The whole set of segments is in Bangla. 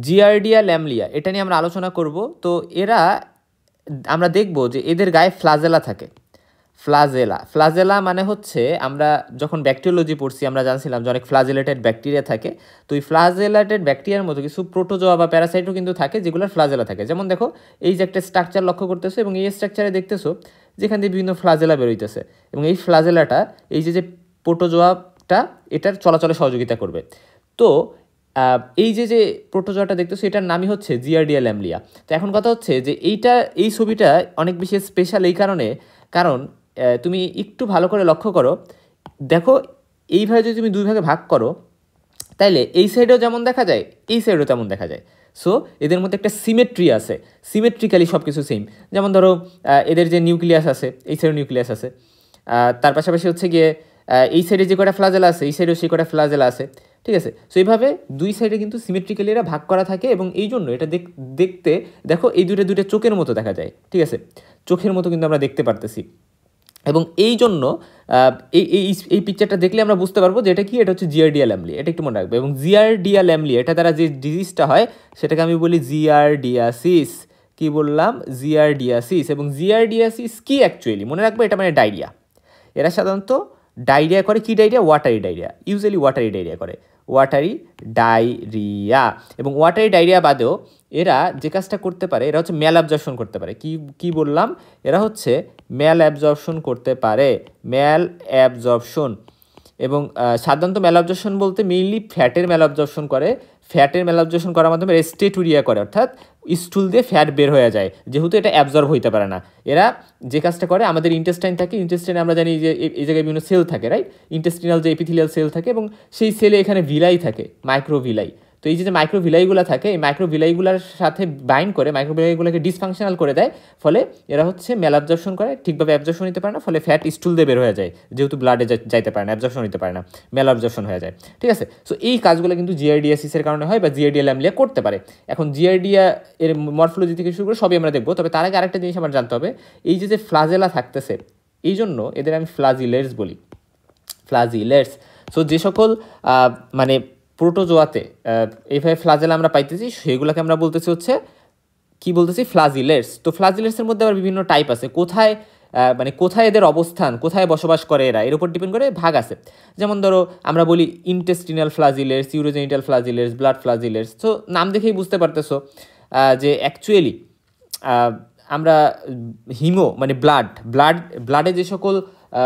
জিয়ার্ডিয়া ল্যামলিয়া এটা নিয়ে আমরা আলোচনা করব। তো এরা আমরা দেখব যে এদের গায়ে ফ্লাজেলা থাকে। ফ্লাজেলা মানে হচ্ছে আমরা যখন ব্যাকটেরিওলজি পড়ছি আমরা জানছিলাম যে অনেক ফ্লাজেলেটেড ব্যাকটেরিয়া থাকে। তো এই ফ্লাজেলেটেড ব্যাকটেরিয়ার মতো কিছু প্রোটোজোয়া বা প্যারাসাইটও কিন্তু থাকে যেগুলোর ফ্লাজেলা থাকে। যেমন দেখো এই যে একটা স্ট্রাকচার লক্ষ্য করতেছো এবং এই স্ট্রাকচারে দেখতেছো যেখান দিয়ে বিভিন্ন ফ্লাজেলা বেরোইতেছে এবং এই ফ্লাজেলাটা এই যে প্রোটোজোয়াটা এটার চলাচলে সহযোগিতা করবে। তো এই যে প্রোটোজোয়াটা দেখতেছো এটার নামই হচ্ছে জিয়ার্ডিয়া ল্যামলিয়া। তো এখন কথা হচ্ছে যে এই ছবিটা অনেক বেশি স্পেশাল এই কারণ তুমি একটু ভালো করে লক্ষ্য করো, দেখো এইভাবে যদি তুমি দুই ভাগে ভাগ করো তাইলে এই সাইডেও যেমন দেখা যায় এই সাইডেও তেমন দেখা যায়। সো এদের মধ্যে একটা সিমেট্রি আছে, সিমেট্রিক্যালি সব কিছু সেম। যেমন ধরো এদের যে নিউক্লিয়াস আছে এই সাইডে নিউক্লিয়াস আছে, তার পাশাপাশি হচ্ছে গিয়ে এই সাইডে যে কটা ফ্লাজেলা আছে এই সাইডেও সেই কটা ফ্লাজেলা আছে, ঠিক আছে। সো এইভাবে দুই সাইডে কিন্তু সিমেট্রিক্যালি এরা ভাগ করা থাকে এবং এই জন্য এটা দেখতে দেখো এই দুটো চোখের মতো দেখা যায়, ঠিক আছে, চোখের মতো কিন্তু আমরা দেখতে পারতেছি। এবং এই জন্য এই এই এই পিকচারটা দেখলে আমরা বুঝতে পারবো যে এটা কি, এটা হচ্ছে জিয়ার্ডিয়া ল্যামলিয়া, এটা একটু মনে রাখবে। এবং জিয়ার্ডিয়া ল্যামলিয়া এটা দ্বারা যে ডিজিজটা হয় সেটাকে আমি বলি জিয়ার্ডিয়াসিস। কি বললাম? জিয়ার্ডিয়াসিস। এবং জিয়ার্ডিয়াসিস কি অ্যাকচুয়ালি মনে রাখবে, এটা মানে ডায়রিয়া। এরা সাধারণত ডায়রিয়া করে। কি diarrhoea? Watery diarrhoea, usually watery diarrhoea করে, ওয়াটারি ডায়রিয়া। এবং ওয়াটারি ডায়রিয়া বাদেও এরা যে কাজটা করতে পারে এরা হচ্ছে ম্যাল অ্যাবজর্পশন করতে পারে। কি বললাম? এরা হচ্ছে ম্যাল অ্যাবজর্পশন করতে পারে, ম্যাল অ্যাবজর্পশন। এবং সাধারণত ম্যাল অ্যাবজর্পশন বলতে মেইনলি ফ্যাটের ম্যাল অ্যাবজর্পশন করে। ফ্যাটের ম্যাল অ্যাবজর্পশন করার মাধ্যমে স্টেটুরিয়া করে, অর্থাৎ স্টুল দিয়ে ফ্যাট বের হয়ে যায়, যেহেতু এটা অ্যাবজর্ব হইতে পারে না। এরা যে কাজটা করে, আমাদের ইন্টেস্টাইন থাকে, ইন্টেস্টাইনে আমরা জানি যে এই জায়গায় বিভিন্ন সেল থাকে, রাইট? ইন্টেস্টিনাল যে এপিথেলিয়াল সেল থাকে এবং সেই সেলে এখানে ভিলাই থাকে, মাইক্রোভিলাই। তো এই যে মাইক্রোভিলাইগুলো থাকে এই মাইক্রোভিলাইগুলোর সাথে বাইন্ড করে মাইক্রোভিলাইগুলোকে ডিসফাংশনাল করে দেয়, ফলে এরা হচ্ছে ম্যাল অ্যাবজর্পশন করে, ঠিকভাবে অ্যাবজর্পশন নিতে পারে না, ফলে ফ্যাট স্টুল দিয়ে বের হয়ে যায়, যেহেতু ব্লাডে যাইতে পারে না, অ্যাবজর্পশন নিতে পারে না, ম্যাল অ্যাবজর্পশন হয়ে যায়, ঠিক আছে। সো এই কাজগুলো কিন্তু জিআরডিএসিসের কারণে হয় বা জিআরডিয়া ল্যামলিয়া করতে পারে। এখন জিআরডিয়া এর মরফোলজি থেকে শুরু করে সবই আমরা দেখবো, তবে তার আগে আরেকটা জিনিস আমার জানতে হবে, এই যে ফ্লাজেলা থাকতেছে এই জন্য এদের আমি ফ্লাজিলেটস বলি, ফ্লাজিলেটস। সো যে সকল মানে প্রোটোজোয়াতে এইভাবে ফ্লাজেলা আমরা পাইতেছি সেগুলোকে আমরা বলতেছি হচ্ছে কি বলতেছি, ফ্লাজিলেটস। তো ফ্লাজিলেটসের মধ্যে আবার বিভিন্ন টাইপ আছে, কোথায় এদের অবস্থান, কোথায় বসবাস করে এরা, এর উপর ডিপেন্ড করে ভাগ আছে। যেমন ধরো আমরা বলি ইন্টেস্টিনাল ফ্লাজিলেটস, ইউরোজেনিটাল ফ্লাজিলেটস, ব্লাড ফ্লাজিলেটস। তো নাম দেখেই বুঝতে পারতেছো যে অ্যাকচুয়ালি আমরা মানে ব্লাডে যে সকল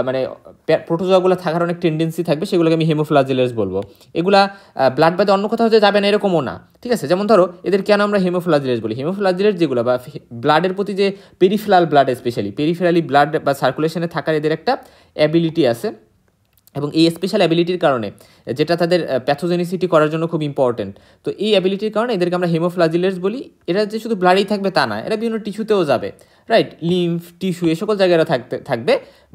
মানে প্রোটোজোয়াগুলো থাকার অনেক টেন্ডেন্সি থাকবে সেগুলোকে আমি হেমোফ্লাজিলেটস বলবো। এগুলা ব্লাড বাদে অন্য কোথাও হতে যাবে না এরকমও না, ঠিক আছে। যেমন ধরো এদের কেন আমরা হেমোফ্লাজিলেটস বলি, হেমোফ্লাজিলেটস যেগুলো বা ব্লাডের প্রতি যে পেরিফেরাল ব্লাড, স্পেশালি পেরিফেরালি ব্লাড বা সার্কুলেশনে থাকার এদের একটা অ্যাবিলিটি আছে, এবং এই স্পেশাল অ্যাবিলিটির কারণে যেটা তাদের প্যাথোজেনিসিটি করার জন্য খুব ইম্পর্টেন্ট, তো এই অ্যাবিলিটির কারণে এদেরকে আমরা হেমোফ্লাজিলেটস বলি। এরা যে শুধু ব্লাডেই থাকবে তা না, এরা বিভিন্ন টিস্যুতেও যাবে, রাইট? লিম্ফ টিস্যু এই সকল জায়গায় এরা থাকবে,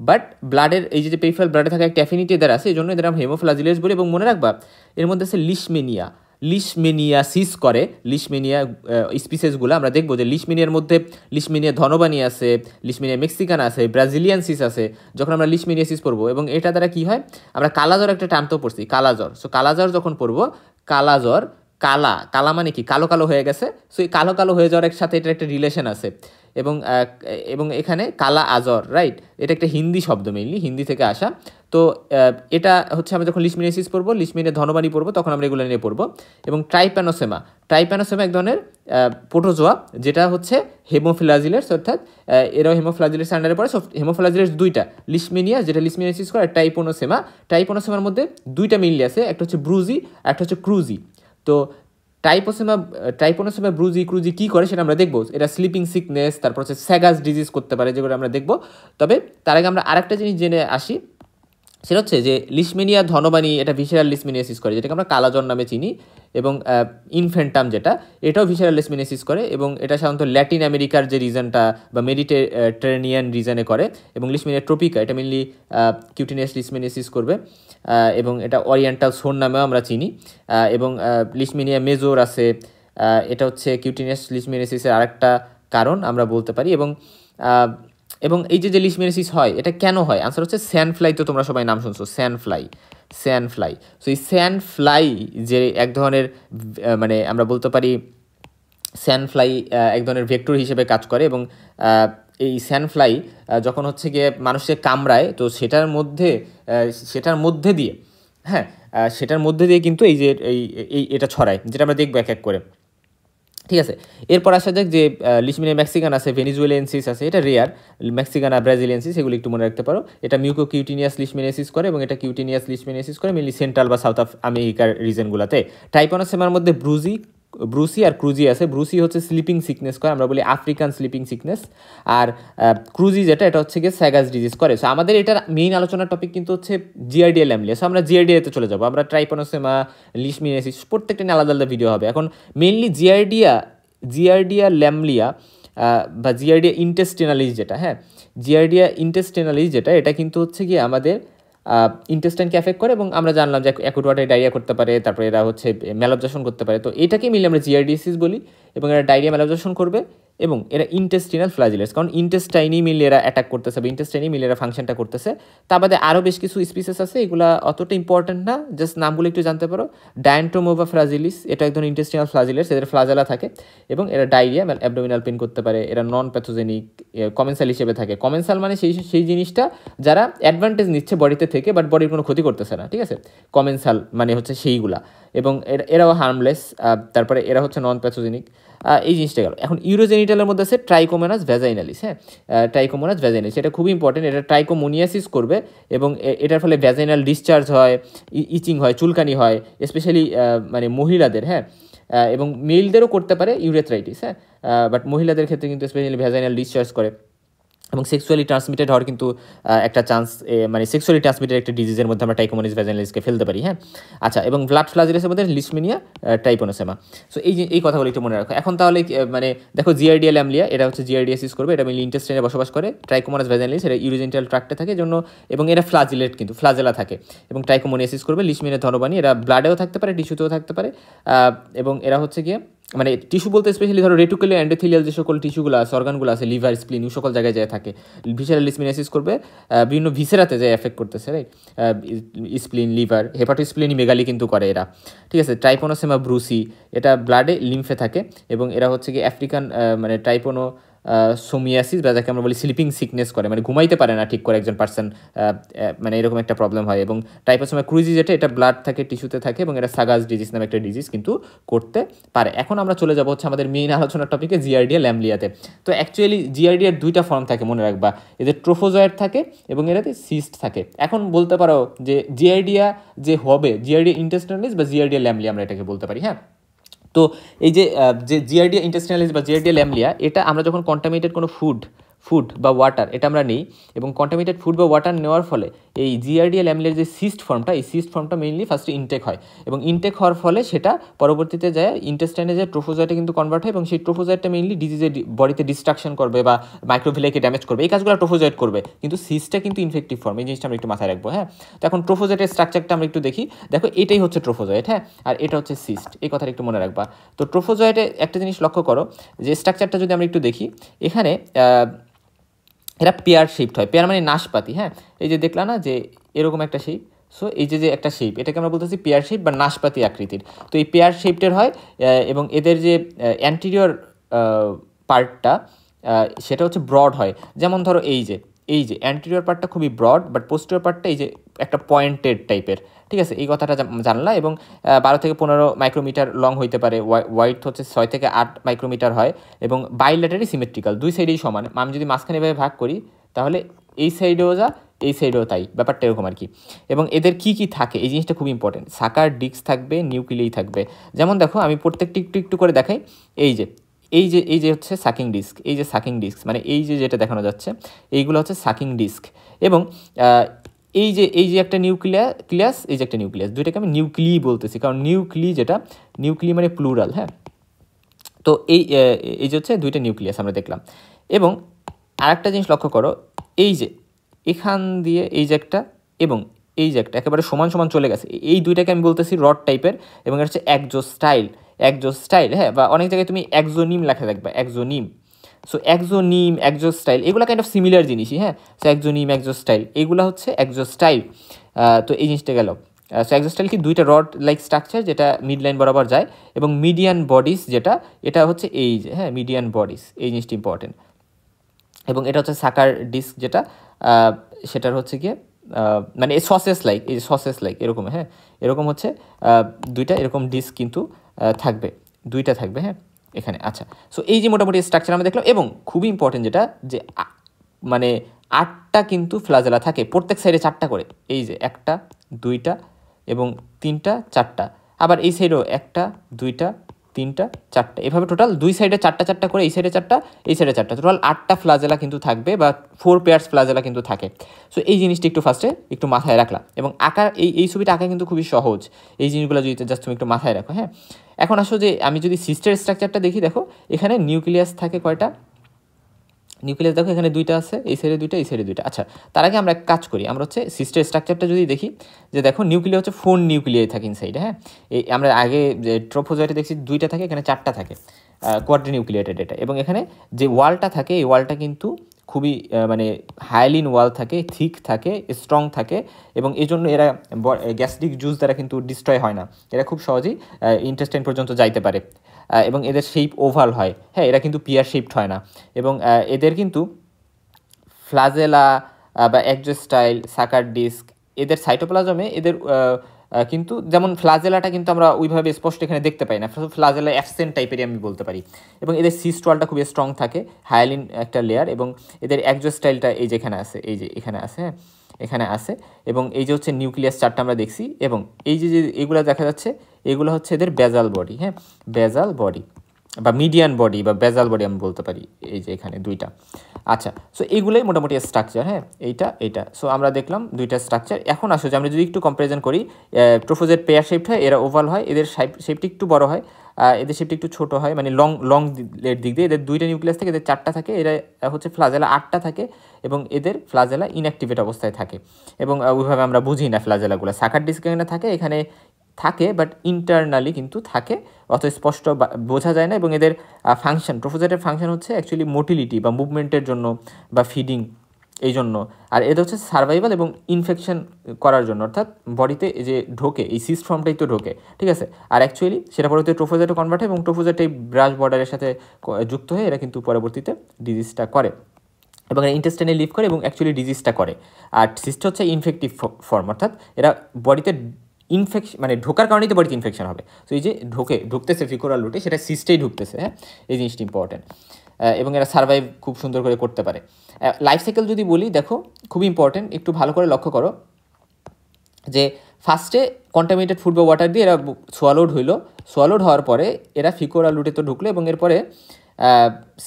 বাট ব্লাডের এই যে পেরিফেরাল ব্লাডে থাকা একটা অ্যাফিনিটি এদের আছে, এই জন্য এদের আমরা হেমোফ্লাজিলেটস বলি। এবং মনে রাখবা এর মধ্যে আছে লিশমেনিয়াসিস করে, লিশমেনিয়া স্পিসেসগুলো আমরা দেখবো যে লিশমেনিয়ার মধ্যে লিশমেনিয়া ধনবানি আছে, লিশমেনিয়া মেক্সিকান আছে, ব্রাজিলিয়ানসিস আছে। যখন আমরা লিশমেনিয়াসিস পড়বো এবং এটা দ্বারা কি হয়, আমরা কালাজ্বর একটা টার্মও পড়ছি, কালাজ্বর। সো কালাজ্বর যখন পড়বো, কালাজ্বর, কালা মানে কি, কালো কালো হয়ে গেছে। সো এই কালো কালো হয়ে যাওয়ার সাথে এটার একটা রিলেশন আছে। এবং এখানে কালা আজর, রাইট? এটা একটা হিন্দি শব্দ, মেইনলি হিন্দি থেকে আসা। তো এটা হচ্ছে আমরা যখন লিশমেনিয়াসিস পড়বো, লিশমেনিয়া ধনবানি পড়বো, তখন আমরা এগুলো নিয়ে পড়বো। এবং ট্রাইপ্যানোসেমা এক ধরনের প্রোটোজোয়া যেটা হচ্ছে হেমোফ্লাজিলেটস, অর্থাৎ এরাও হেমোফ্লাজিলেটস আন্ডারে পড়ে। সো হেমোফ্লাজিলেটস দুইটা, লিশমেনিয়া যেটা লিশমেনিয়াসিস করে, আর ট্রাইপ্যানোসেমার মধ্যে দুইটা মেইনলি আছে, একটা হচ্ছে ব্রুজি, একটা হচ্ছে ক্রুজি। তো ট্রাইপ্যানোসেমা ক্রুজি কী করে সেটা আমরা দেখবো। এটা স্লিপিং সিকনেস, তারপর হচ্ছে স্যাগাস ডিজিজ করতে পারে, যেগুলো আমরা দেখবো। তবে তার আগে আমরা আরেকটা জিনিস জেনে আসি, সেটা হচ্ছে যে লিশমেনিয়া ধনবানি এটা ভিসেরাল লিশমেনিয়াসিস করে, যেটাকে আমরা কালাজ্বর নামে চিনি। এবং ইনফ্যান্টাম যেটা, এটাও ভিসেরাল লিশমেনিয়াসিস করে, এবং এটা সাধারণত ল্যাটিন আমেরিকার যে রিজনটা বা মেডিটেরেনিয়ান রিজনে করে। এবং লিশমেনিয়া ট্রপিকা এটা মেনলি কিউটিনিয়াস লিশমেনিয়াসিস করবে, এবং এটা ওরিয়েন্টাল সোন নামেও আমরা চিনি। এবং লিশমেনিয়া মেজর আছে, এটা হচ্ছে কিউটিনিয়াস লিশমেনিয়াসিসের আরেকটা কারণ আমরা বলতে পারি। এবং এই যে লিশমেনিয়াসিস হয় এটা কেন হয়, আনসার হচ্ছে স্যান্ড ফ্লাই। তো তোমরা সবাই নাম শুনছো sand fly, sand fly. So এই স্যান্ড ফ্লাই যে এক ধরনের মানে আমরা বলতে পারি স্যান্ড ফ্লাই এক ধরনের ভেক্টর হিসেবে কাজ করে, এবং এই স্যান্ড ফ্লাই যখন হচ্ছে গিয়ে মানুষকে কামড়ায়, তো সেটার মধ্যে দিয়ে, হ্যাঁ, সেটার মধ্যে দিয়ে কিন্তু এই যে এটা ছড়ায়, যেটা আমরা দেখবো এক এক করে, ঠিক আছে। এরপর আসা যাক যে লিশমিনিয়া মেক্সিকান আছে, ভেনিজুয়েলিয়ানসিস আছে, এটা রেয়ার। মেক্সিকানা, ব্রাজিলিয়ানসিস, এগুলো একটু মনে রাখতে পারো। এটা মিউকোকিউটিনিয়াস লিশমিনিয়াসিস করে, এবং এটা কিউটিনিয়াস লিশমিনিয়াসিস করে মেনলি সেন্ট্রাল বা সাউথ আমেরিকার রিজনগুলোতে। ট্রাইপনোসোমার মধ্যে ব্রুসি আর ক্রুজি আছে। ব্রুসি হচ্ছে স্লিপিং সিকনেস করে, আমরা বলি আফ্রিকান স্লিপিং সিকনেস। আর ক্রুজি যেটা, এটা হচ্ছে গিয়ে স্যাগাস ডিজিজ করে। সো আমাদের এটার মেইন আলোচনার টপিক কিন্তু হচ্ছে জিআরডিএ ল্যামলিয়া। সো আমরা জিআরডিএতে চলে যাবো। আমরা ট্রাইপনোসোমা, লিশমিনিয়াসিস প্রত্যেকটা নিয়ে আলাদা আলাদা ভিডিও হবে। এখন মেইনলি জিয়ার্ডিয়া ল্যামলিয়া বা জিয়ার্ডিয়া ইন্টেস্টিনালিস যেটা, হ্যাঁ, জিয়ার্ডিয়া ইন্টেস্টিনালিস যেটা, এটা কিন্তু হচ্ছে কি আমাদের ইন্টেস্টাইনকে এফেক্ট করে, এবং আমরা জানলাম যে অ্যাকুট ওয়াটারে ডায়রিয়া করতে পারে, তারপরে এরা হচ্ছে ম্যালঅবজেশন করতে পারে। তো এটাকে মিলে আমরা জিআরডিএসিস বলি, এবং এরা ডায়রিয়া ম্যালঅবজেশন করবে, এবং এরা ইন্টেস্টিনাল ফ্লাজিলেটস, কারণ ইন্টেস্টাইনি মিলে এরা অ্যাটাক করতেছে বা ইন্টেস্টাইনি মিলে এরা ফাংশনটা করতেছে। তা বাদে আরও বেশ কিছু স্পিসিস আছে, এগুলো অতটা ইম্পর্টেন্ট না, জাস্ট নামগুলো একটু জানতে পারো। ডায়ান্টোমোভা ফ্রাজিলিস, এটা একদম ইন্টেস্টিনাল ফ্লাজিলেটস, এদের ফ্লাজেলা থাকে, এবং এরা ডায়রিয়া অ্যাবডোমিনাল পেন করতে পারে। এরা নন প্যাথোজেনিক কমেন্সাল হিসেবে থাকে। কমেন্সাল মানে সেই জিনিসটা যারা অ্যাডভান্টেজ নিচ্ছে বডিতে থেকে, বাট বডির কোনো ক্ষতি করতেছে না, ঠিক আছে। কমেন্সাল মানে হচ্ছে সেইগুলা, এবং এরাও হার্মলেস। তারপরে এরা হচ্ছে নন প্যাথোজেনিক। এই জিনিসটা গেল। এখন ইউরোজেনিটালের মধ্যে আছে ট্রাইকোমোনাস ভ্যাজাইনালিস, হ্যাঁ, ট্রাইকোমোনাস ভ্যাজাইনালিস, এটা খুবই ইম্পর্টেন্ট। এটা ট্রাইকোমোনিয়াসিস করবে, এবং এটার ফলে ভ্যাজাইনাল ডিসচার্জ হয়, ইচিং হয়, চুলকানি হয়, স্পেশালি মানে মহিলাদের, হ্যাঁ, এবং মেলদেরও করতে পারে ইউরেথ্রাইটিস, হ্যাঁ, বাট মহিলাদের ক্ষেত্রে কিন্তু স্পেশালি ভ্যাজাইনাল ডিসচার্জ করে, এবং সেক্সুয়ালি ট্রান্সমিটেড হওয়ার কিন্তু একটা চান্স, মানে সেক্সুয়ালি ট্রান্সমিটেড একটা ডিজিজের মধ্যে আমরা ট্রাইকোমোনিয়াস ভ্যাজাইনালিসকে ফেলতে পারি, হ্যাঁ। আচ্ছা, এবং ব্লাড ফ্লাজিলেসের মধ্যে লিশমিনিয়া ট্রাইপনোসোমা। সো এই কথাগুলো একটু মনে রাখো। এখন তাহলে মানে দেখো, জিআরডিএ ল্যামলিয়া, এটা হচ্ছে জিআরডিএসিস করবে, এটা মেনলি ইন্টেস্টাইনে বসবাস করে। ট্রাইকোমোনাস ভ্যাজাইনালিস, এটা ইউরোজেনিটাল ট্রাক্টে থাকে জন্য, এবং এরা ফ্লাজিলেট কিন্তু ফ্লাজেলা থাকে, এবং ট্রাইকোমোনিয়াসিস করবে। লিশমিনিয়া ধনবানি, এরা ব্লাডেও থাকতে পারে, টিস্যুতেও থাকতে পারে, এবং এরা হচ্ছে গিয়ে মানে টিস্যু বলতে স্পেশালি ধরো রেটিকুলার এন্ডোথেলিয়াল যে সকল টিস্যুগুলো আছে, অর্গানগুলো আছে, লিভার, স্প্লিন, সকল জায়গায় যায় থাকে। ভিসারাল লিশমিনিয়াসিস করবে, বিভিন্ন ভিসেরাতে যায় এফেক্ট করতেছে, রাইট, স্প্লিন, লিভার, হেপাটোস্প্লিনি মেগালি কিন্তু করে এরা, ঠিক আছে। ট্রাইপনোসোমা ব্রুসি, এটা ব্লাডে লিম্ফে থাকে, এবং এরা হচ্ছে কি আফ্রিকান মানে সোমিয়াসিস, বা যাকে আমরা বলি স্লিপিং সিকনেস করে, মানে ঘুমাইতে পারে না ঠিক করে একজন পার্সন, মানে এরকম একটা প্রবলেম হয়। এবং ট্রাইপোসোমা ক্রুজি যেটা, এটা ব্লাড থাকে, টিস্যুতে থাকে, এবং এটা সাগাস ডিজিজ নামে একটা ডিজিজ কিন্তু করতে পারে। এখন আমরা চলে যাবো হচ্ছে আমাদের মেইন আলোচনার টপিকে, জিআরডিএ ল্যামলিয়াতে। তো অ্যাকচুয়ালি জিআরডিএর দুইটা ফর্ম থাকে, মনে রাখবা, এদের ট্রোফোজয়েড থাকে এবং এরাতে সিস্ট থাকে। এখন বলতে পারো যে জিআরডিয়া যে হবে, জিআরডিএ ইন্টেস্টিনালিস বা জিআরডিএ ল্যামলিয়া আমরা এটাকে বলতে পারি, হ্যাঁ। তো এই যে জিআরডিএ ইন্টেস্টিনালিস বা জিআরডিএ ল্যামলিয়া, এটা আমরা যখন কন্টামিনেটেড কোনো ফুড বা ওয়াটার এটা আমরা নিই, এবং কন্টামিনেটেড ফুড বা ওয়াটার নেওয়ার ফলে এই জিআরডিএ ল্যামলিয়ার যে সিস্ট ফর্মটা, এই সিস্ট ফর্মটা মেইনলি ফার্স্টে ইনটেক হয়, এবং ইনটেক হওয়ার ফলে সেটা পরবর্তীতে যায় ইন্টেস্টাইনে যে ট্রোফোজয়েডে কিন্তু কনভার্ট হয়, এবং সেই ট্রোফোজয়েডটা মেইনলি ডিজিজের বডিতে ডিস্ট্রাকশন করবে বা মাইক্রোভিলাইকে ড্যামেজ করবে, এই কাজগুলো ট্রোফোজয়েড করবে। কিন্তু সিস্টটা কিন্তু ইনফেক্টিভ ফর্ম, এই জিনিসটা আমরা একটু মাথায় রাখবো, হ্যাঁ। তো এখন ট্রোফোজয়েডের স্ট্রাকচারটা আমরা একটু দেখি। দেখো, এটাই হচ্ছে ট্রোফোজয়েড, হ্যাঁ, আর এটা হচ্ছে সিস্ট, এই কথাটা একটু মনে রাখবা। তো ট্রোফোজয়েডে একটা জিনিস লক্ষ্য করো, যে স্ট্রাকচারটা যদি আমরা একটু দেখি, এখানে এরা পেয়ার শেপড হয়। পেয়ার মানে নাশপাতি, হ্যাঁ, এই যে দেখলা না যে এরকম একটা শেপ। সো এই যে একটা শেপ, এটাকে আমরা বলতেছি পেয়ার শেপ বা নাশপাতি আকৃতির। তো এই পেয়ার শেপটের হয়, এবং এদের যে অ্যান্টিরিয়র পার্টটা সেটা হচ্ছে ব্রড হয়। যেমন ধরো এই যে অ্যান্টিরিয়র পার্টটা খুবই ব্রড, বাট পোস্টেরিয়র পার্টটা এই যে একটা পয়েন্টেড টাইপের, ঠিক আছে। এই কথাটা জানলা, এবং 12 থেকে 15 মাইক্রোমিটার লং হইতে পারে, ওয়াইড হচ্ছে 6 থেকে 8 মাইক্রোমিটার হয়, এবং বাইলেটারি সিমেট্রিক্যাল, দুই সাইডেই সমান। আমি যদি মাঝখানে এভাবে ভাগ করি, তাহলে এই সাইডেও যা, এই সাইডেও তাই, ব্যাপারটা এরকম আর কি। এবং এদের কি থাকে, এই জিনিসটা খুব ইম্পর্টেন্ট। সাকার ডিস্ক থাকবে, নিউক্লিয়াই থাকবে। যেমন দেখো, আমি প্রত্যেকটি একটু করে দেখাই। এই যে হচ্ছে সাকিং ডিস্ক, এই যে সাকিং ডিস্ক মানে এই যেটা দেখানো যাচ্ছে, এইগুলো হচ্ছে সাকিং ডিস্ক। এবং এই যে একটা নিউক্লিয়াস, এই যে একটা নিউক্লিয়াস, দুইটাকে আমি নিউক্লি বলতেছি, কারণ নিউক্লি মানে প্লুরাল, হ্যাঁ। তো এই যে হচ্ছে দুইটা নিউক্লিয়াস আমরা দেখলাম। এবং আরেকটা জিনিস লক্ষ্য করো, এই যে এখান দিয়ে এই যে একটা, এবং এই যে একটা একেবারে সমান চলে গেছে, এই দুইটাকে আমি বলতেছি রড টাইপের, এবং এটা হচ্ছে একজোস্টাইল, হ্যাঁ, বা অনেক জায়গায় তুমি একজোনিম লেখা দেখবে, একজোনিম। সো একজোনিম, একজোস্টাইল, এগুলো কাইন্ড অফ সিমিলার জিনিসই, হ্যাঁ। সো একজোনিম, একজোস্টাইল, এইগুলো হচ্ছে একজোস্টাইল। তো এই জিনিসটা গেল। সো এক্সোস্টাইল কি দুইটা রড লাইক স্ট্রাকচার যেটা মিড লাইন বরাবর যায়, এবং মিডিয়ান বডিস যেটা এটা হচ্ছে এই যে হ্যাঁ মিডিয়ান বডিস, এই জিনিসটি ইম্পর্টেন্ট। এবং এটা হচ্ছে সাকার ডিস্ক যেটা সেটার হচ্ছে গিয়ে মানে সসেস লাইক, এই সসেস লাইক এরকম, হ্যাঁ এরকম হচ্ছে দুইটা এরকম ডিস্ক কিন্তু থাকবে, দুইটা থাকবে হ্যাঁ এখানে। আচ্ছা, সো এই যে মোটামুটি স্ট্রাকচার আমরা দেখলাম, এবং খুবই ইম্পর্টেন্ট যেটা যে মানে 8টা কিন্তু ফ্লাজেলা থাকে, প্রত্যেক সাইডে 4টা করে, এই যে 1টা 2টা এবং 3টা 4টা, আবার এই সাইডেও 1টা 2টা 3টা 4টা, এভাবে টোটাল 2 সাইডে 4টা 4টা করে, এই সাইডে 4টা এই সাইডে 4টা, টোটাল 8টা ফ্লাজেলা কিন্তু থাকবে, বা 4 পেয়ার্স ফ্লাজেলা কিন্তু থাকে। সো এই জিনিসটি একটু ফার্স্টে একটু মাথায় রাখলাম, এবং আঁকা এই ছবিটা আঁকা কিন্তু খুবই সহজ, এই জিনিসগুলো যদি জাস্ট তুমি একটু মাথায় রাখো হ্যাঁ। এখন আসো যে আমি যদি সিস্টার স্ট্রাকচারটা দেখি, দেখো এখানে নিউক্লিয়াস থাকে কয়টা, নিউক্লিয়াস দেখো এখানে 2টা আছে, এই সাইডে 2টা এই সাইডে 2টা। আচ্ছা, তার আগে আমরা এক কাজ করি, আমরা হচ্ছে সিস্টার স্ট্রাকচারটা যদি দেখি, যে দেখো নিউক্লিয়াস হচ্ছে 4 নিউক্লিয়াই থাকে ইনসাইডে হ্যাঁ। এই আমরা আগে যে ট্রোফোজয়েটে দেখছি 2টা থাকে, এখানে 4টা থাকে, কোয়াড্রিনিউক্লিয়েটেড এটা। এবং এখানে যে ওয়ালটা থাকে, এই ওয়ালটা কিন্তু খুবই মানে হাইলিন ওয়াল থাকে, থিক থাকে, স্ট্রং থাকে, এবং এই জন্য এরা গ্যাস্ট্রিক জুস দ্বারা কিন্তু ডিস্ট্রয় হয় না, এরা খুব সহজেই ইন্টেস্টাইন পর্যন্ত যাইতে পারে, এবং এদের শেপ ওভাল হয় হ্যাঁ, এরা কিন্তু পিয়ার শেপড হয় না। এবং এদের কিন্তু ফ্লাজেলা বা এক্সোস্টাইল, সাকার ডিস্ক, এদের সাইটোপ্লাজমে এদের কিন্তু যেমন ফ্লাজেলাটা কিন্তু আমরা ওইভাবে স্পষ্ট এখানে দেখতে পাই না, ফ্লাজেলা অ্যাবসেন্ট টাইপেরই আমি বলতে পারি। এবং এদের সিস্ট ওয়ালটা খুবই স্ট্রং থাকে, হায়ালিন একটা লেয়ার, এবং এদের এক্সোস্টাইলটা এই যে এখানে আছে, এই যে এখানে আছে হ্যাঁ, এখানে আছে। এবং এই যে হচ্ছে নিউক্লিয়াস চারটা আমরা দেখছি, এবং এই যে এগুলো দেখা যাচ্ছে, এগুলো হচ্ছে এদের বেজাল বডি হ্যাঁ, বেজাল বডি বা মিডিয়ান বডি বা বেজাল বডি আমি বলতে পারি, এই যে এখানে 2টা। আচ্ছা, সো এইগুলোই মোটামুটি স্ট্রাকচার হ্যাঁ, এইটা। সো আমরা দেখলাম 2টা স্ট্রাকচার। এখন আসো যে আমরা যদি একটু কম্পারিজন করি, ট্রোফোজেট পেয়ার শেপড হয়, এরা ওভাল হয়, এদের শেপটি একটু বড় হয়, এদের শেপটি একটু ছোটো হয়, মানে লং দিক দিয়ে। এদের 2টা নিউক্লিয়াস থাকে, এদের 4টা থাকে, এরা হচ্ছে ফ্লাজেলা 8টা থাকে, এবং এদের ফ্লাজেলা ইনঅ্যাক্টিভেট অবস্থায় থাকে, এবং ওইভাবে আমরা বুঝি না ফ্লাজেলাগুলো। সাকার ডিস্ক এখানে থাকে, এখানে থাকে, বাট ইন্টারনালি কিন্তু থাকে, অত স্পষ্ট বোঝা যায় না। এবং এদের ফাংশন, ট্রোফোজেটের ফাংশন হচ্ছে অ্যাকচুয়ালি মোটিলিটি বা মুভমেন্টের জন্য বা ফিডিং, এই জন্য। আর এদের হচ্ছে সার্ভাইভাল এবং ইনফেকশন করার জন্য, অর্থাৎ বডিতে যে ঢোকে, এই সিস্ট ফর্মটাই তো ঢোকে, ঠিক আছে। আর অ্যাকচুয়ালি সেটা পরবর্তীতে ট্রোফোজেটে কনভার্ট হয়, এবং ট্রোফোজেট এই ব্রাশ বর্ডারের সাথে যুক্ত হয়ে এরা কিন্তু পরবর্তীতে ডিজিজটা করে, এবং এরা ইন্টেস্টাইনে লিভ করে এবং অ্যাকচুয়ালি ডিজিজটা করে। আর সিস্ট হচ্ছে ইনফেক্টিভ ফর্ম, অর্থাৎ এরা বডিতে ইনফেকশন মানে ঢোকার কারণেই তো বডিতে ইনফেকশন হবে। তো এই যে ঢুকতেছে ফিকোরাল রুটে, সেটা সিস্টেই ঢুকতেছে হ্যাঁ, এই জিনিসটি ইম্পর্টেন্ট। এবং এরা সার্ভাইভ খুব সুন্দর করে করতে পারে। লাইফ সাইকেল যদি বলি, দেখো খুবই ইম্পর্টেন্ট, একটু ভালো করে লক্ষ্য করো যে ফার্স্টে কন্টামিনেটেড ফুড বা ওয়াটার দিয়ে এরা সোয়ালোড হওয়ার পরে এরা ফিকোরাল রুটে তো ঢুকলো, এবং এরপরে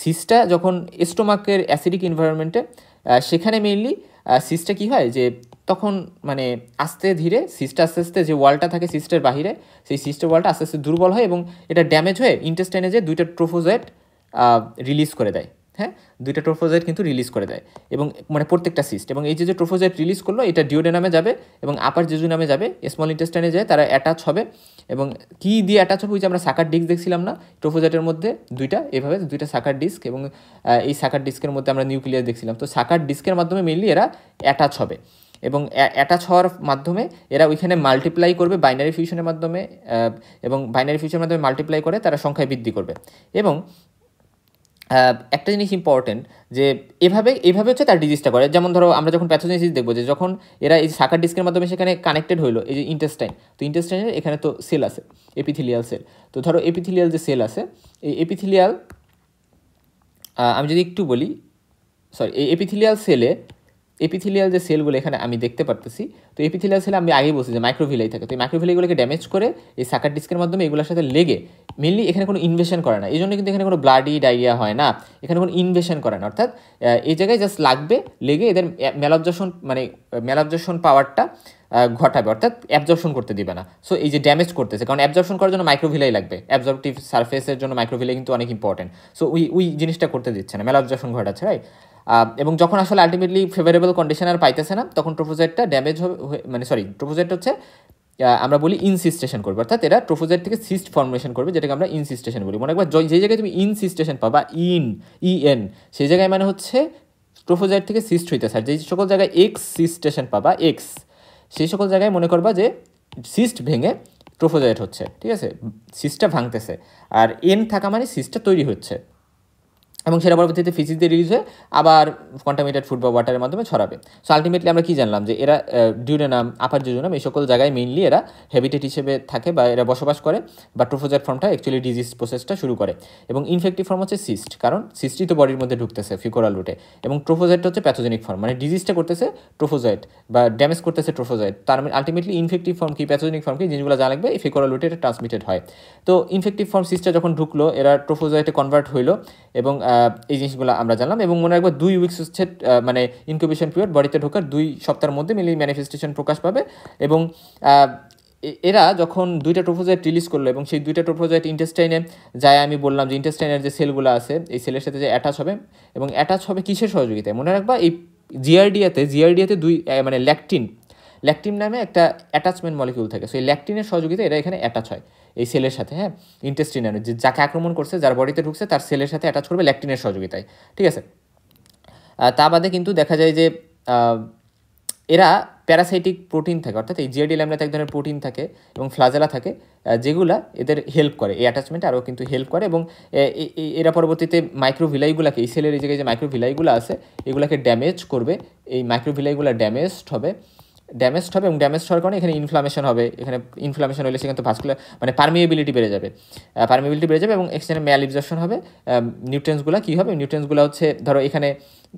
সিস্টটা যখন স্টোমাকের অ্যাসিডিক এনভায়রনমেন্টে, সেখানে মেইনলি সিস্টটা কী হয় যে তখন মানে আস্তে ধীরে সিস্টটা আস্তে আস্তে যে ওয়ালটা থাকে সিস্টের বাহিরে, সেই সিস্টের ওয়ালটা আস্তে আস্তে দুর্বল হয়, এবং এটা ড্যামেজ হয়ে ইন্টেস্টাইনে যে 2টা ট্রোফোজয়েট রিলিজ করে দেয় হ্যাঁ, 2টা ট্রোফোজয়েট কিন্তু রিলিজ করে দেয়, এবং মানে প্রত্যেকটা সিস্ট। এবং এই যে ট্রোফোজয়েট রিলিজ করলো, এটা ডিওডেনামে যাবে এবং আপার জেজুনামে যাবে, স্মল ইন্টেস্টাইনে যায়, তারা অ্যাটাচ হবে। এবং কী দিয়ে অ্যাটাচ হবে, ওই যে আমরা সাকার ডিস্ক দেখছিলাম না ট্রোফোজয়েটের মধ্যে 2টা, এভাবে 2টা সাকার ডিস্ক, এবং এই সাকার ডিস্কের মধ্যে আমরা নিউক্লিয়াস দেখছিলাম। তো সাকার ডিস্কের মাধ্যমে মেনলি এরা অ্যাটাচ হবে, এবং অ্যাটাচ হওয়ার মাধ্যমে এরা ওইখানে মাল্টিপ্লাই করবে বাইনারি ফিউশনের মাধ্যমে, এবং বাইনারি ফিউশনের মাধ্যমে মাল্টিপ্লাই করে তারা সংখ্যায় বৃদ্ধি করবে। এবং একটা জিনিস ইম্পর্টেন্ট যে এভাবে হচ্ছে তার ডিজিজটা করে। যেমন ধরো আমরা যখন প্যাথোজেনেসিস দেখবো, যে যখন এরা এই সাকার ডিস্কের মাধ্যমে সেখানে কানেক্টেড হইলো, এই যে ইন্টেস্টাইন, তো ইন্টেস্টাইনের এখানে তো সেল আছে, এপিথিলিয়াল সেল। তো ধরো এপিথিলিয়াল যে সেল আছে, এই এপিথিলিয়াল আমি যদি একটু বলি, এই এপিথিলিয়াল যে সেলগুলো এখানে আমি দেখতে পারতেছি, তো এপিথিলিয়াল সেল আমি আগেই বলছি যে মাইক্রোভিলাই থাকে। তো এই মাইক্রোভিলাইগুলোকে ড্যামেজ করে এই সাকার ডিস্কের মাধ্যমে এগুলোর সাথে লেগে মেনলি এখানে কোনো ইনভেশন করে না, এই জন্য কিন্তু এখানে কোনো ব্লাডি ডায়রিয়া হয় না, এখানে কোনো ইনভেশন করে না, অর্থাৎ এই জায়গায় জাস্ট লাগবে, লেগে এদের ম্যালঅবজর্পশন পাওয়ারটা ঘটাবে, অর্থাৎ অ্যাবজর্পশন করতে দিবে না। সো এই যে ড্যামেজ করতেছে, কারণ অ্যাবজর্পশন করার জন্য মাইক্রোভিলাই লাগবে, অ্যাবজর্পটিভ সারফেসের জন্য মাইক্রোভিলাই কিন্তু অনেক ইম্পর্টেন্ট। সো ওই জিনিসটা করতে দিচ্ছে না, ম্যালঅবজর্পশন ঘটাচ্ছে রাইট। এবং যখন আসলে আলটিমেটলি ফেভারেবল কন্ডিশন আর পাইতেছে না, তখন ট্রোফোজয়েটটা ড্যামেজ হবে, ট্রোফোজয়েট হচ্ছে আমরা বলি ইনসিস্টেশন করবে, অর্থাৎ এরা ট্রোফোজয়েট থেকে সিস্ট ফর্মেশন করবে, যেটাকে আমরা ইনসিস্টেশন বলি। মনে একবার যে জায়গায় তুমি ইনসিস্টেশন পাবা, ইএন, সেই জায়গায় মানে হচ্ছে ট্রোফোজয়েট থেকে সিস্ট হইতেছে। আর যেই সকল জায়গায় এক্স সিস্টেশন পাবা, সেই সকল জায়গায় মনে করবা যে সিস্ট ভেঙে ট্রোফোজয়েট হচ্ছে, ঠিক আছে, সিস্টটা ভাঙতেছে, আর এন থাকা মানে সিস্টটা তৈরি হচ্ছে, এবং সেটা পরবর্তীতে ফিজিক্স দিয়ে রিলিজ হয়ে আবার কন্টামিনেটেড ফুড বা ওয়াটারের মাধ্যমে ছড়াবে। সো আলটিমেটলি আমরা কি জানলাম, যে এরা ডিউডেনাম, আপার জেজুনাম এই সকল জায়গায় মেইনলি এরা হ্যাবিটেট হিসেবে থাকে বা এরা বসবাস করে, বা ট্রোফোজয়েট ফর্মটা অ্যাকচুয়ালি ডিজিজ প্রসেসটা শুরু করে। এবং ইনফেক্টিভ ফর্ম হচ্ছে সিস্ট, কারণ সিস্টই তো বডির মধ্যে ঢুকতেছে ফিকোরাল রুটে, এবং ট্রোফোজয়েটটা হচ্ছে প্যাথোজেনিক ফর্ম, মানে ডিজিজটা করতেছে ট্রোফোজয়েট বা ড্যামেজ করতেছে ট্রোফোজয়েট। তার মানে আলটিমেটলি ইনফেক্টিভ ফর্ম কি প্যাথোজেনিক ফর্ম কি জিনিসগুলো জানা লাগবে, এই ফিকোরাল রুটে এটা ট্রান্সমিটেড হয়। তো ইনফেক্টিভ ফর্ম সিস্টটা যখন ঢুকলো, এরা ট্রোফোজয়েটে কনভার্ট হইলো, এবং এই জিনিসগুলো আমরা জানলাম। এবং মনে রাখবো 2 উইকস হচ্ছে মানে ইনকিউবেশন পিরিয়ড, বডিতে ঢোকার 2 সপ্তাহের মধ্যে মেনলি ম্যানিফেস্টেশন প্রকাশ পাবে। এবং এরা যখন 2টা ট্রোফোজয়েট রিলিজ করলো, এবং সেই 2টা ট্রোফোজয়েট ইন্টেস্টাইনে যায়, আমি বললাম যে ইন্টেস্টাইনের যে সেলগুলো আছে এই সেলের সাথে যে অ্যাটাচ হবে, এবং অ্যাটাচ হবে কিসের সহযোগিতায়, মনে রাখবা এই জিআরডিয়াতে 2 মানে ল্যাকটিন নামে একটা অ্যাটাচমেন্ট মলিকিউল থাকে। সো এই ল্যাকটিনের সহযোগিতায় এরা এখানে অ্যাটাচ হয় এই সেলের সাথে, হ্যাঁ, ইন্টেস্টিনের যে যাকে আক্রমণ করছে, যার বডিতে ঢুকছে, তার সেলের সাথে অ্যাটাচ করবে ল্যাকটিনের সহযোগিতায়, ঠিক আছে। তা বাদে কিন্তু দেখা যায় যে এরা প্যারাসাইটিক প্রোটিন থাকে, অর্থাৎ এই জিআরডি ল্যামডাতে এক ধরনের প্রোটিন থাকে এবং ফ্লাজেলা থাকে, যেগুলা এদের হেল্প করে, এই অ্যাটাচমেন্টে আরও কিন্তু হেল্প করে। এবং এরা পরবর্তীতে মাইক্রোভিলাইগুলোকে, এই সেলের এই জায়গায় যে মাইক্রোভিলাইগুলো আছে এগুলোকে ড্যামেজ করবে, এই মাইক্রোভিলাইগুলো ড্যামেজড হবে, এবং ড্যামেজ হওয়ার কারণে এখানে ইনফ্লামেশন হবে। এখানে ইনফ্লামেশন হলে সেখানে তো ভাস্কুলার মানে পারমিয়েবিলিটি বেড়ে যাবে, এবং এখানে ম্যাল অ্যাবজর্পশন হবে। নিউট্রিয়েন্টসগুলো কী হবে, নিউট্রিয়েন্টসগুলো হচ্ছে ধরো এখানে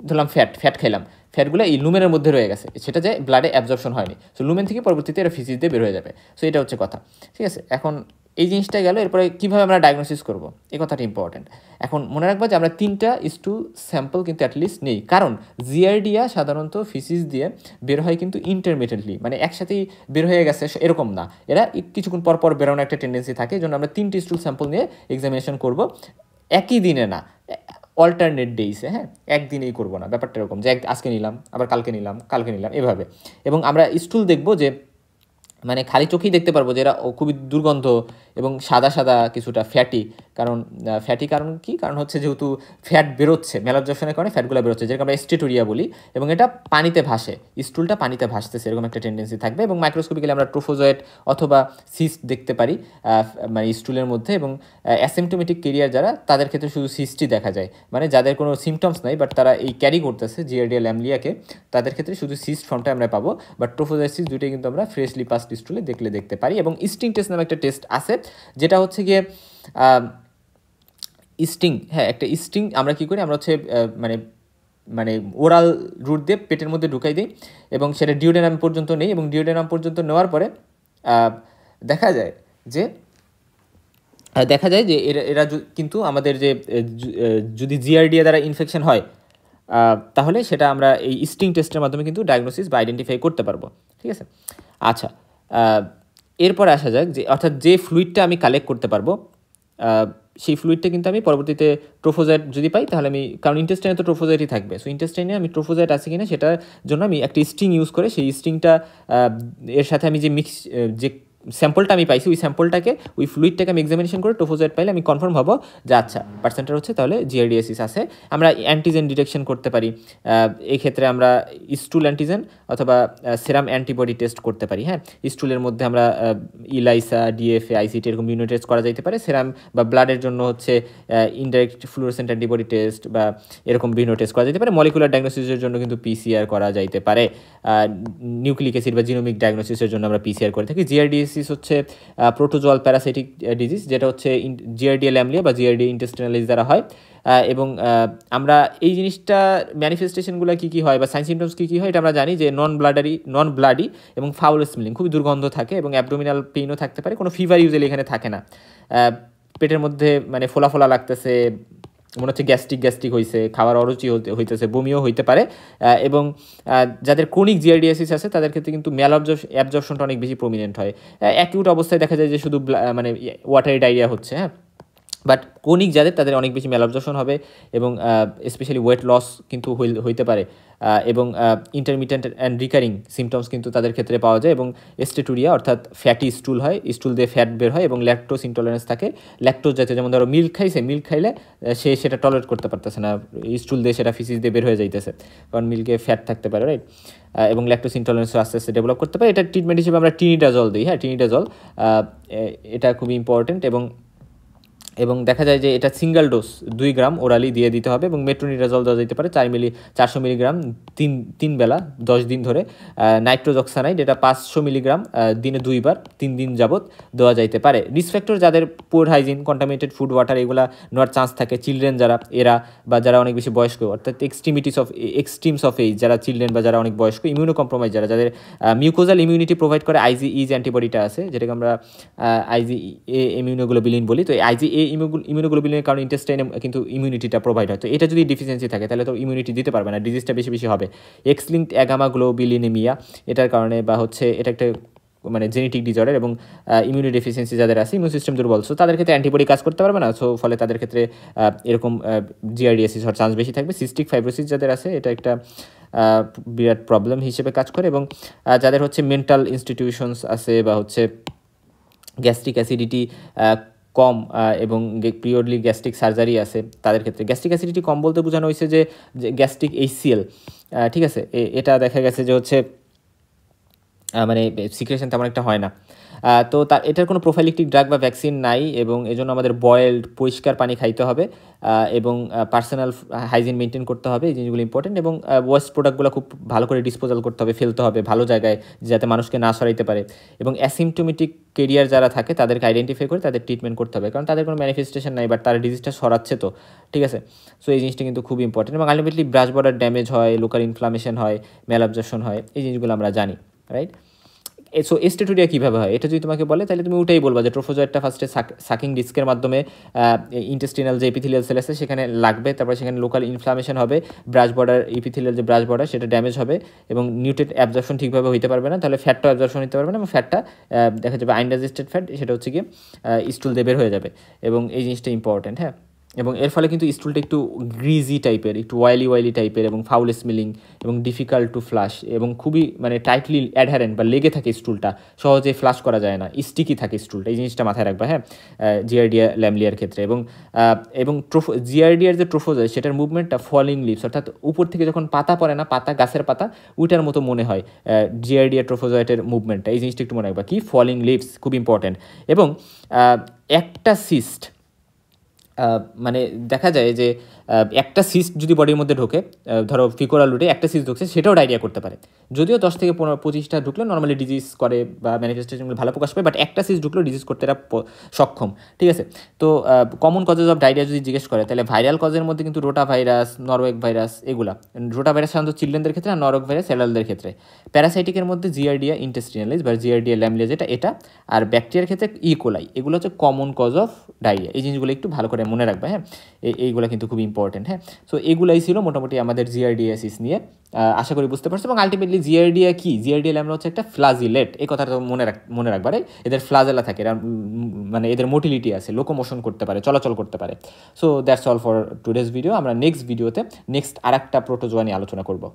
ধরলাম ফ্যাট খাইলাম, ফ্যাটগুলো এই লুমেনের মধ্যে রয়ে গেছে, সেটা যে ব্লাডে অ্যাবজর্পশন হয়নি, সো লুমেন থেকে পরবর্তীতে এরা ফিজিস দিয়ে বের হয়ে যাবে। সো এটা হচ্ছে কথা, ঠিক আছে। এখন এই জিনিসটা গেল, এরপরে কীভাবে আমরা ডায়াগনোসিস করব, এই কথাটা ইম্পর্টেন্ট। এখন মনে রাখবা যে আমরা 3টা স্টুল স্যাম্পল কিন্তু অ্যাটলিস্ট নেই, কারণ জিআরডিয়া সাধারণত ফিসিস দিয়ে বের হয় কিন্তু ইন্টারমিডিয়েটলি, মানে একসাথেই বের হয়ে গেছে এরকম না, এরা কিছুক্ষণ পর পর বেরোনোর একটা টেন্ডেন্সি থাকে। এই জন্য আমরা 3টি স্টুল স্যাম্পল নিয়ে এক্সামিনেশন করব, একই দিনে না, অল্টারনেট ডেইসে, হ্যাঁ, একদিনেই করবো না, ব্যাপারটা এরকম যে আজকে নিলাম, আবার কালকে নিলাম, এভাবে। এবং আমরা স্টুল দেখবো যে মানে খালি চোখেই দেখতে পারবো যে এরা খুবই দুর্গন্ধ এবং সাদা সাদা কিছুটা ফ্যাটি। কারণ কি কারণ হচ্ছে যেহেতু ফ্যাট বেরোচ্ছে, ম্যালঅবজর্পশনের কারণে ফ্যাটগুলো বেরোচ্ছে, যেটাকে আমরা স্টেটোরিয়া বলি, এবং এটা পানিতে ভাসে, স্টুলটা পানিতে ভাসতেছে, এরকম একটা টেন্ডেন্সি থাকবে। এবং মাইক্রোস্কোপিক্যালি আমরা ট্রোফোজয়েট অথবা সিস্ট দেখতে পারি মানে স্টুলের মধ্যে। এবং অ্যাসিমটোমেটিক ক্যারিয়ার যারা, তাদের ক্ষেত্রে শুধু সিস্টই দেখা যায়, মানে যাদের কোনো সিমটমস নাই বাট তারা এই ক্যারি করতেছে জিআরডিয়া ল্যামলিয়াকে, তাদের ক্ষেত্রে শুধু সিস্ট ফর্মটা আমরা পাবো। বাট ট্রোফোজয়েট সিস্ট দুটোই কিন্তু আমরা ফ্রেশলি পাস্ট স্টুলে দেখতে পারি। এবং স্টিং টেস্ট নামে একটা টেস্ট আছে, যেটা হচ্ছে গিয়ে স্টিং, হ্যাঁ, একটা স্টিং আমরা কী করি, আমরা হচ্ছে মানে ওরাল রুট দিয়ে পেটের মধ্যে ঢুকাই দিই, এবং সেটা ডিওডেনাম পর্যন্ত নেই, এবং ডিওডেনাম পর্যন্ত নেওয়ার পরে দেখা যায় যে এরা কিন্তু আমাদের যে যদি জিআরডিএ দ্বারা ইনফেকশন হয়, তাহলে সেটা আমরা এই স্টিং টেস্টের মাধ্যমে কিন্তু ডায়াগনোসিস বা আইডেন্টিফাই করতে পারবো, ঠিক আছে। আচ্ছা, এরপরে আসা যাক যে অর্থাৎ যে ফ্লুইডটা আমি কালেক্ট করতে পারবো, সেই ফ্লুইডটা কিন্তু আমি পরবর্তীতে ট্রোফোজয়েট যদি পাই, তাহলে আমি, কারণ ইন্টেস্টাইনে তো ট্রোফোজয়েটই থাকবে, সো ইন্টেস্টাইনে আমি ট্রোফোজয়েট আছে কিনা সেটার জন্য আমি একটা স্টিং ইউজ করে সেই স্টিংটা এর সাথে আমি যে যে স্যাম্পলটা আমি পাইছি, ওই স্যাম্পলটাকে, ওই ফ্লুইডটাকে আমি এক্সামিনেশন করে ট্রোফোজয়েট পাইলে আমি কনফার্ম হবো যে আচ্ছা পার্সেন্টেজ হচ্ছে তাহলে জিআরডিএসিস আছে। আমরা অ্যান্টিজেন ডিটেকশন করতে পারি, এই ক্ষেত্রে আমরা স্টুল অ্যান্টিজেন অথবা সেরাম অ্যান্টিবডি টেস্ট করতে পারি, হ্যাঁ। স্টুলের মধ্যে আমরা ইলাইসা, ডিএফএ, আইসিটি এরকম বিভিন্ন টেস্ট করা যেতে পারে। সেরাম বা ব্লাডের জন্য হচ্ছে ইনডাইরেক্ট ফ্লুরোসেন্ট অ্যান্টিবডি টেস্ট বা এরকম বিভিন্ন টেস্ট করা যেতে পারে। মলিকুলার ডায়াগনোসিসের জন্য কিন্তু পিসিআর করা যাইতে পারে, নিউক্লিক অ্যাসিড বা জিনোমিক ডায়াগনোসিসের জন্য আমরা পিসিআর করে থাকি। জিআরডিএসিস হচ্ছে প্রোটোজোয়াল প্যারাসাইটিক ডিজিজ, যেটা হচ্ছে জিআরডিএ ল্যামলিয়া বা জিআরডিএ ইন্টেস্টিনালিস দ্বারা হয়। এবং আমরা এই জিনিসটা ম্যানিফেস্টেশনগুলো কী হয় বা সাইন সিমটমস কী হয় এটা আমরা জানি যে নন ব্লাডি এবং ফাউল স্মেলিং, খুবই দুর্গন্ধ থাকে, এবং অ্যাবডোমিনাল পেইনও থাকতে পারে। কোনো ফিভার ইউজুয়ালি এখানে থাকে না, পেটের মধ্যে মানে ফোলা লাগতেছে, মনে হচ্ছে গ্যাস্ট্রিক হয়েছে, খাওয়ার অরুচি হইতেছে, বমিও হইতে পারে। এবং যাদের ক্রনিক জিআরডিএসিস আছে তাদের ক্ষেত্রে কিন্তু ম্যাল অ্যাবজর্পশনটা অনেক বেশি প্রমিনেন্ট হয়। অ্যাকিউট অবস্থায় দেখা যায় যে শুধু মানে ওয়াটারি ডায়রিয়া হচ্ছে, হ্যাঁ, বাট কোনিক যাদের তাদের অনেক বেশি ম্যালঅবজর্পশন হবে এবং স্পেশালি ওয়েট লস কিন্তু হইতে পারে এবং ইন্টারমিটেন্ট অ্যান্ড রিকারিং সিমটমস কিন্তু তাদের ক্ষেত্রে পাওয়া যায় এবং স্টেটুরিয়া অর্থাৎ ফ্যাটি স্টুল হয়, স্টুল দিয়ে ফ্যাট বের হয় এবং ল্যাকটোজ ইনটলারেন্স থাকে। ল্যাকটোজ জাতীয় যেমন ধরো মিল্ক খাইছে, মিল্ক খাইলে সে সেটা টলারেট করতে পারতেছে না, স্টুল দিয়ে সেটা ফিসিস দিয়ে বের হয়ে যাইতেছে, কারণ মিল্কে ফ্যাট থাকতে পারে, রাইট? এবং ল্যাকটোজ ইনটলারেন্স আস্তে আস্তে ডেভেলপ করতে পারে। এটা ট্রিটমেন্ট হিসেবে আমরা টিনিডাজল দিই, হ্যাঁ, টিনিডাজল এটা খুবই ইম্পর্টেন্ট এবং দেখা যায় যে এটা সিঙ্গেল ডোজ 2 গ্রাম ওরালি দিয়ে দিতে হবে এবং মেট্রোনিডাজল দেওয়া যেতে পারে 400 মিলিগ্রাম তিন বেলা 10 দিন ধরে। নাইট্রোজক্সানাইড এটা 500 মিলিগ্রাম দিনে 2 বার 3 দিন যাবত দেওয়া যাইতে পারে। রিস্ক ফ্যাক্টর যাদের poor hygiene, contaminated food, water এগুলা নেওয়ার চান্স থাকে, চিলড্রেন যারা এরা বা যারা অনেক বেশি বয়স্ক অর্থাৎ এক্সট্রিমস অফ এজ যারা চিলড্রেন বা যারা অনেক বয়স্ক, ইমিউনো কম্প্রোমাইজ যাদের মিউকোজাল ইমিউনিটি প্রোভাইড করে আইজিই যে অ্যান্টিবডিটা আছে যেটাকে আমরা আইজিএ ইমিউনোগ্লোবিলিন বলি। তো আইজিএ ইমিউনোগ্লোবিলিনের কারণে ইন্টেস্টাইনে কিন্তু ইমিউনিটিটা প্রোভাইড হয়। তো এটা যদি ডিফিসিয়েন্সি থাকে তাহলে তো ইমিউনিটি দিতে পারবে না, ডিজিজটা বেশি হবে। এক্স-লিঙ্কড অ্যাগামাগ্লোবিলিনেমিয়া এটার কারণে বা হচ্ছে এটা একটা মানে জেনেটিক ডিজর্ডার এবং ইমিউনি ডেফিসিয়েন্সি যাদের আছে, ইমিউন সিস্টেম দুর্বল, সো তাদের ক্ষেত্রে অ্যান্টিবডি কাজ করতে পারবে না, সো ফলে তাদের ক্ষেত্রে এরকম জিআরডিএসিস হওয়ার চান্স বেশি থাকবে। সিস্টিক ফাইব্রোসিস যাদের আছে এটা একটা বিরাট প্রবলেম হিসেবে কাজ করে এবং যাদের হচ্ছে মেন্টাল ইনস্টিটিউশনস আছে বা হচ্ছে গ্যাস্ট্রিক অ্যাসিডিটি কম এবং পিওরলি গ্যাস্ট্রিক সার্জারি আছে তাদের ক্ষেত্রে। গ্যাস্ট্রিক অ্যাসিডিটি কম বলতে বোঝানো হয়েছে যে গ্যাস্ট্রিক এইচসিএল, ঠিক আছে, এটা দেখা গেছে যে হচ্ছে মানে সিক্রেশন তেমন একটা হয় না। তো এটার কোনো প্রোফাইলিকটিক ড্রাগ বা ভ্যাকসিন নাই এবং এজন্য আমাদের বয়েলড পরিষ্কার পানি খাইতে হবে এবং পার্সোনাল হাইজিন মেনটেন করতে হবে, এই জিনিসগুলো ইম্পর্টেন্ট। এবং ওয়েস্ট প্রোডাক্টগুলো খুব ভালো করে ডিসপোজাল করতে হবে, ফেলতে হবে ভালো জায়গায় যাতে মানুষকে না সরাইতে পারে। এবং অ্যাসিমটোমেটিক কেরিয়ার যারা থাকে তাদেরকে আইডেন্টিফাই করে তাদের ট্রিটমেন্ট করতে হবে, কারণ তাদের কোনো ম্যানিফেস্টেশন নাই বাট তারা ডিজিজটা সরাচ্ছে, তো ঠিক আছে। সো এই জিনিসটা কিন্তু খুব ইম্পর্টেন্ট এবং আলটিমেটলি ব্রাশ বর্ডার ড্যামেজ হয়, লোকাল ইনফ্লামেশন হয়, ম্যালঅবজর্পশন হয়, এই জিনিসগুলো আমরা জানি, রাইট? সো স্টেটুরিয়া কীভাবে হয় এটা যদি তোমাকে বলে তাহলে তুমি ওটাই বলবা যে ট্রোফোজয়েডটা ফার্স্টে সাকিং ডিস্কের মাধ্যমে ইন্টেস্টিনাল যে এপিথেলিয়াল সেল আছে সেখানে লাগবে, তারপরে সেখানে লোকাল ইনফ্লামেশন হবে, ব্রাশ বর্ডার এপিথেলিয়াল যে ব্রাশ বর্ডার সেটা ড্যামেজ হবে এবং নিউট্রিয়েন্ট অ্যাবজর্পশন ঠিকভাবে হইতে পারবে না, তাহলে ফ্যাটটা অ্যাবজর্পশন হতে পারবে না এবং ফ্যাটটা দেখা যাবে আনডাইজেস্টেড ফ্যাট, সেটা হচ্ছে গিয়ে স্টুল দিয়ে বের হয়ে যাবে এবং এই জিনিসটা ইম্পর্টেন্ট, হ্যাঁ। এবং এর ফলে কিন্তু স্টুলটা একটু গ্রিজি টাইপের, একটু ওয়াইলি টাইপের এবং ফাউল স্মেলিং এবং ডিফিকাল্ট টু ফ্লাশ এবং খুবই মানে টাইটলি অ্যাডহারেন্ট বা লেগে থাকে স্টুলটা, সহজে ফ্লাশ করা যায় না, স্টিকি থাকে স্টুলটা, এই জিনিসটা মাথায় রাখবা, হ্যাঁ, জিআরডিয়া ল্যামলিয়ার ক্ষেত্রে। এবং জিআরডিয়ার যে ট্রোফোজয় সেটার মুভমেন্টটা ফলিং লিভস অর্থাৎ উপর থেকে যখন পাতা পড়ে না, পাতা গাছের পাতা ওইটার মতো মনে হয় জিআরডিয়া ট্রোফোজয়েটের মুভমেন্টটা, এই জিনিসটা একটু মনে রাখবা, কি ফলিং লিভস খুব ইম্পর্টেন্ট। এবং একটা সিস্ট মানে দেখা যায় যে একটা সিস্ট যদি বডির মধ্যে ঢোকে, ধরো ফিকোরাল রুটে একটা সিস্ট ঢুকছে, সেটাও ডায়রিয়া করতে পারে, যদিও 10 থেকে 25টা ঢুকলে নর্মালি ডিজিজ করে বা ম্যানিফেস্টেশনগুলো ভালো প্রকাশ পায়, বাট একটা সিস্ট ঢুকলেও ডিজিজ করতে এরা সক্ষম, ঠিক আছে। তো কমন কজেস অফ ডায়রিয়া যদি জিজ্ঞেস করে তাহলে ভাইরাল কজের মধ্যে কিন্তু রোটা ভাইরাস, নরওয়েগ ভাইরাস, এগুলা। রোটা ভাইরাস সাধারণত চিলড্রেনদের ক্ষেত্রে আর নরওয়েগ ভাইরাস অ্যাডাল্টদের ক্ষেত্রে। প্যারাসাইটিকের মধ্যে জিআরডিয়া ইন্টেস্টিনালিস বা জিআরডিয়া ল্যামলিয়া এটা, আর ব্যাকটেরিয়ার ক্ষেত্রে ইকোলাই, এগুলো হচ্ছে কমন কজ অফ ডায়রিয়া, এই জিনিসগুলো একটু ভালো করে মনে রাখবে, হ্যাঁ, এইগুলো কিন্তু খুব ইম্পর্টেন্ট, হ্যাঁ। সো এগুলাই ছিল মোটামুটি আমাদের জিআরডিএসিস নিয়ে, আশা করি বুঝতে পারছো। এবং আলটিমেটলি জিআরডিয়া কি, জিআরডিয়া ল্যামলা হচ্ছে একটা ফ্লাজিলেট, এই কথাটা মনে রাখবা, রে এদের ফ্লাজেলা থাকে, এরা মানে এদের মোটিলিটি আছে, লোকোমোশন করতে পারে, চলাচল করতে পারে। So that's all for today's video. আমরা নেক্সট ভিডিওতে নেক্সট আরেকটা প্রোটোজোয়া নিয়ে আলোচনা করবো।